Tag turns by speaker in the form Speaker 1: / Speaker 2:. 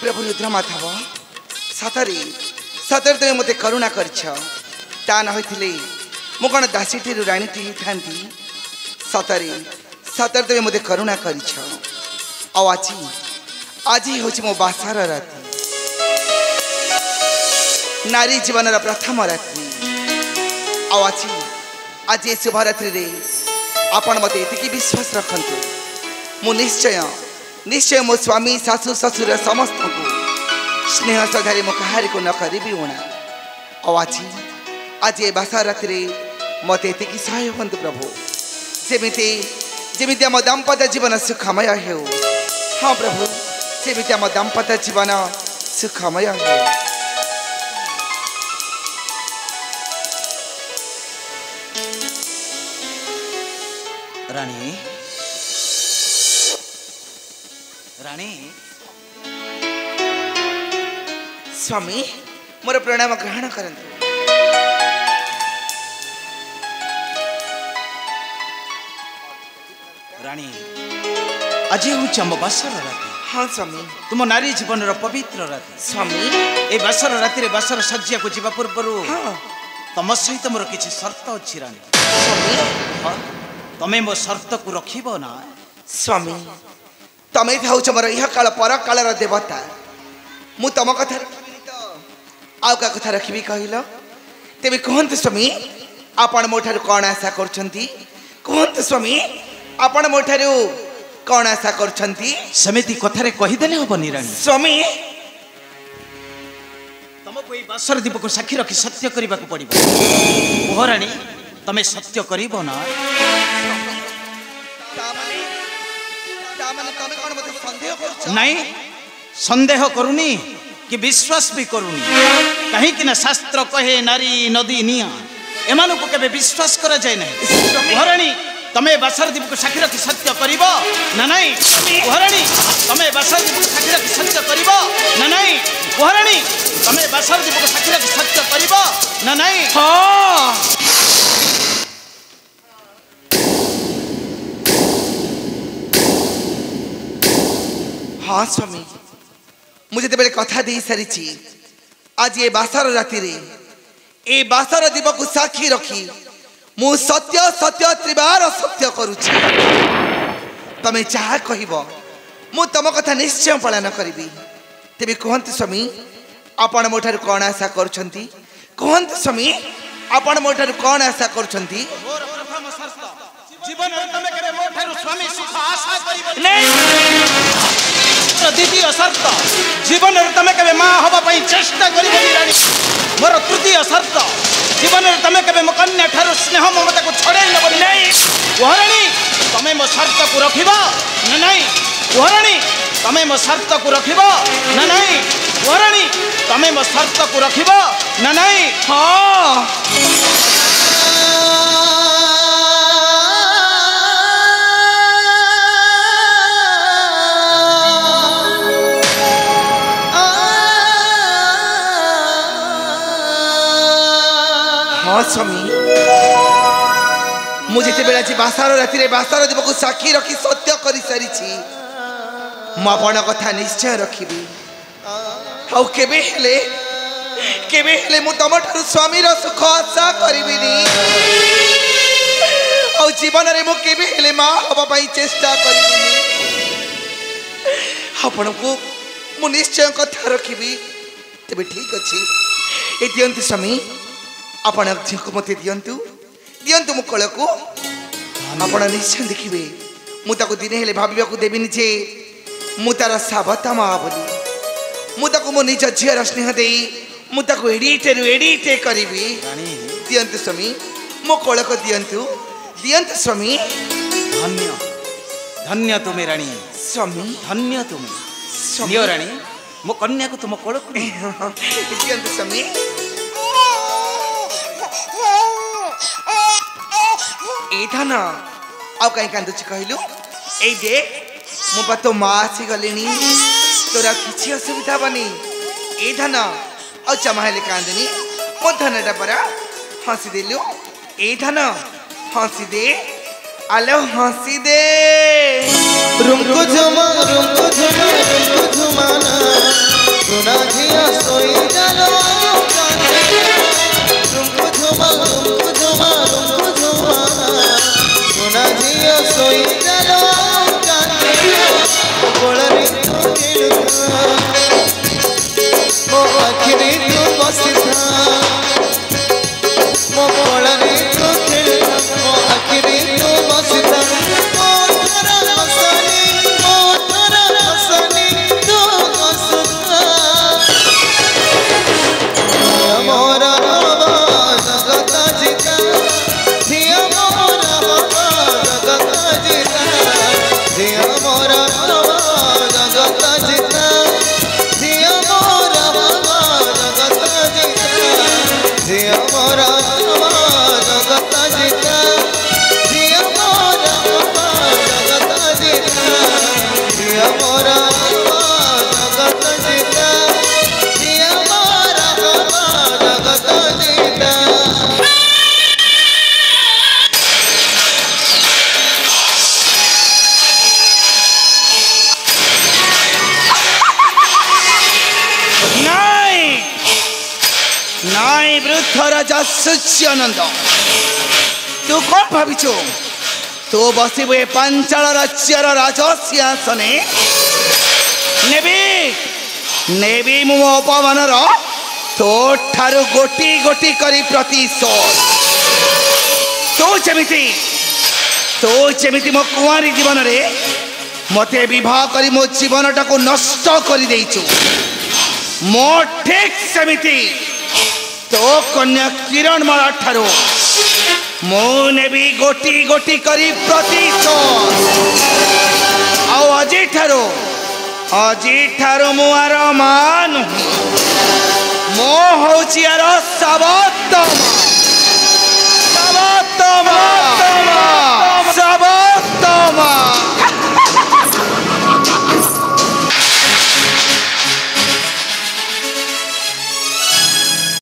Speaker 1: प्रभु रुद्र माधव सतरे सतरे तुम मत करुणा करछ ता न होइथिले मु कोन दासीटी राणीटी थांती सतरे सतरे तुम मत करुणा करछ आ आज होछि मो बासार राति नारी जीवन प्रथम रात्रि आज ये शुभरात्रि रे आपण मत एतिकी विश्वास रखंतु मु निश्चय निश्चय मो स्वामी सासु ससुर समस्त को स्नेह सधारी मो कहारी को न करी उणा आज ये बासा रात्रि मत एतिकी सहाय हंतु प्रभु जेमिति जेमिति आम दाम्पत्य जीवन सुखमय हो। हाँ प्रभु सेमिति आम दाम्पत्य जीवन सुखमय हो।
Speaker 2: रानी रानी
Speaker 1: स्वामी मोर प्रणाम ग्रहण करंतु।
Speaker 2: रानी आज हूँ आम बासर राति।
Speaker 1: हाँ स्वामी
Speaker 2: तुम नारी जीवन पवित्र राति
Speaker 1: स्वामी
Speaker 2: ए बासर राति बासर सज्जा को जीवा पूर्व
Speaker 1: हाँ
Speaker 2: तुम सहित मोर किसी शर्त अच्छी रानी
Speaker 1: स्वामी
Speaker 2: हाँ तमें मो शर्त को रखिब ना
Speaker 1: स्वामी तमें थाउछ मोर यह काल पर कालर देवता मु तम कथा आउ का कथा रखिबी कहिलो तेबे कहंतु स्वामी आपण मोठारु कोन आशा करछंती कहंतु स्वामी आपण मोठारु कोन आशा करछंती
Speaker 2: समिति कथारे कहि देले होबनी रानी
Speaker 1: स्वामी
Speaker 2: तुमको ए बासर दीप को साक्षी रखी सत्य करबा को पड़िबो ओह रानी तमें सत्य करिबो ना नहीं संदेह करूनी कि विश्वास भी करूनी कहीं कि ना शास्त्र कहे नारी नदी निया एमानु को केबे विश्वास करा जाय नहीं हरणी तमे बासर दीप को साक्षी रखी सत्य करिबो ना नहीं हरणी तमे बासर दीप को साक्षी रखी सत्य करिबो ना नहीं हरणी तमे बासर दीप को साक्षी रखी सत्य करिबो ना नहीं
Speaker 1: हां हाँ स्वामी मुझे तो बड़े कथा दे सारी आज ये बासर राति रे ए बासर दीप को साक्षी रखी मु सत्य सत्य त्रिबार सत्य करुची तमें जहाँ कहब मु तम कथा निश्चय पालन करी तेरे कहतु स्वामी आपण मोठार कौन आशा करछंती कहतु स्वामी आपण मोठार कौन आशा करछंती
Speaker 2: जीवन तमे केबे मोठार स्वामी सुख आशा करिबो
Speaker 1: नहीं
Speaker 2: द्वितीय शर्त जीवन तमे केबे मां होबा पई चेष्टा करिबो रानी मोर तृतीय शर्त जीवन तमे केबे मो कन्या ठारो स्नेह ममता को छड़े लेबो नहीं वहरणी तमे मो शर्त को रखिबो ना नहीं वहरणी तमे मो शर्त को रखिबो ना नहीं वहरणी तमे मो शर्त को रखिबो ना नहीं
Speaker 1: हाँ स्वामी मुझे बेला बासार राति बासार दीप को साक्षी रखी सत्य कर सारी मुझे कथा निश्चय रखी आगे मु तुम स्वामी सुख आशा करी जीवन में मुझे माँ हाँपाई चेष्टा करी आपण को मु निश्चय कथा रखी तेरे ठीक अच्छे ये दिंतु स्वामी आपण झी को मत दिंतु दिंतु मो कल को आपण निश्चय देखिए मुझे दिने हेले भाविया को देविनी जे मु तार साबता माँ बोली मुझे मो निज झीर स्नेह दे मुझे एडिटे एडिटे करी दिंतु स्वामी मो कल को दिंतु दिंतु स्वामी
Speaker 2: धन्य धन्य तुम्हें रानी
Speaker 1: स्वामी
Speaker 2: धन्य तुम्हें लियो रानी मो कन्या को तुम कल को
Speaker 1: दिंतु स्वामी एथा ना आउ कहीं कांदुची कहलु ए देख मो तो माँ आसी गले तोरा किसी असुविधा बनी ए धन आ चमाहले कांदनी मो धनटा परा हसी देलु ए धन हसी दे आलो हसी दे
Speaker 3: रुमको झुमा रुमको झुमा रुमको झुमाना सुना झिया सोई जालो रुमकु झुमा सुना झिया सोई जालो कोलरी तू खेलुता मो आखिरी तू बसिथा मो कोलरी तू खेलुता मो आखिरी तू बसिथा मो तारा हसनी तू हसता मोरा बाबा जगत जिता झिया मोरा बाबा जगत जिता झिया मोरा बाबा जगत जिता झिया मोरा बाबा जगत जिता झिया मोरा बाबा जगत जिता झिया मोरा बाबा जगत जिता झिया मोरा बाबा जगत जिता झिया मोरा बाबा जगत जिता
Speaker 2: ନାଇଁ ନାଇଁ ବୃଦ୍ଧ ରାଜା ସୂର୍ଯ୍ୟାନନ୍ଦ ତୁ କ'ଣ ଭାବିଛୁ ତୁ ବସିବୁ ଏ ପାଞ୍ଚାଳ ରାଜ୍ୟର ରାଜସିଂହାସନେ ନେବି ମୁଁ ଅପମାନର ତୋ ଠାରୁ ଗୋଟି ଗୋଟି କରି ପ୍ରତିଶୋଧ ତୁ ଯେମିତି ମୋ କୁଆଁରୀ ଜୀବନରେ ମୋତେ ବିବାହ କରି ମୋ ଜୀବନଟାକୁ ନଷ୍ଟ କରିଦେଇଛୁ ମୋ ଠିକ୍ ସେମିତି ତୋ କନ୍ୟା କିରଣମାଳା ଠାରୁ ମୁଁ ନେବି ଗୋଟି ଗୋଟି କରି ପ୍ରତିଶୋଧ ଆଉ ଆଜିଠାରୁ ମୁଁ ଆର ମା ନୁହେଁ ମୁଁ ହେଉଛି ଆର ସାବତ ମା।